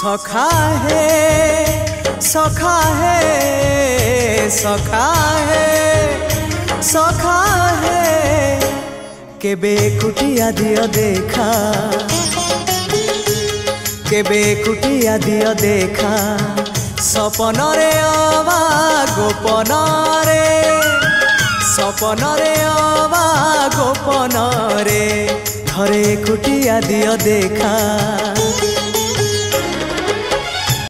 सखा है सखा है सखा है सखा है केबे कुटिया दियो देखा केबे कुटिया दियो देखा सपन रे अबा गोपन रे सपन रे अबा गोपन रे घरे कुटिया दियो देखा।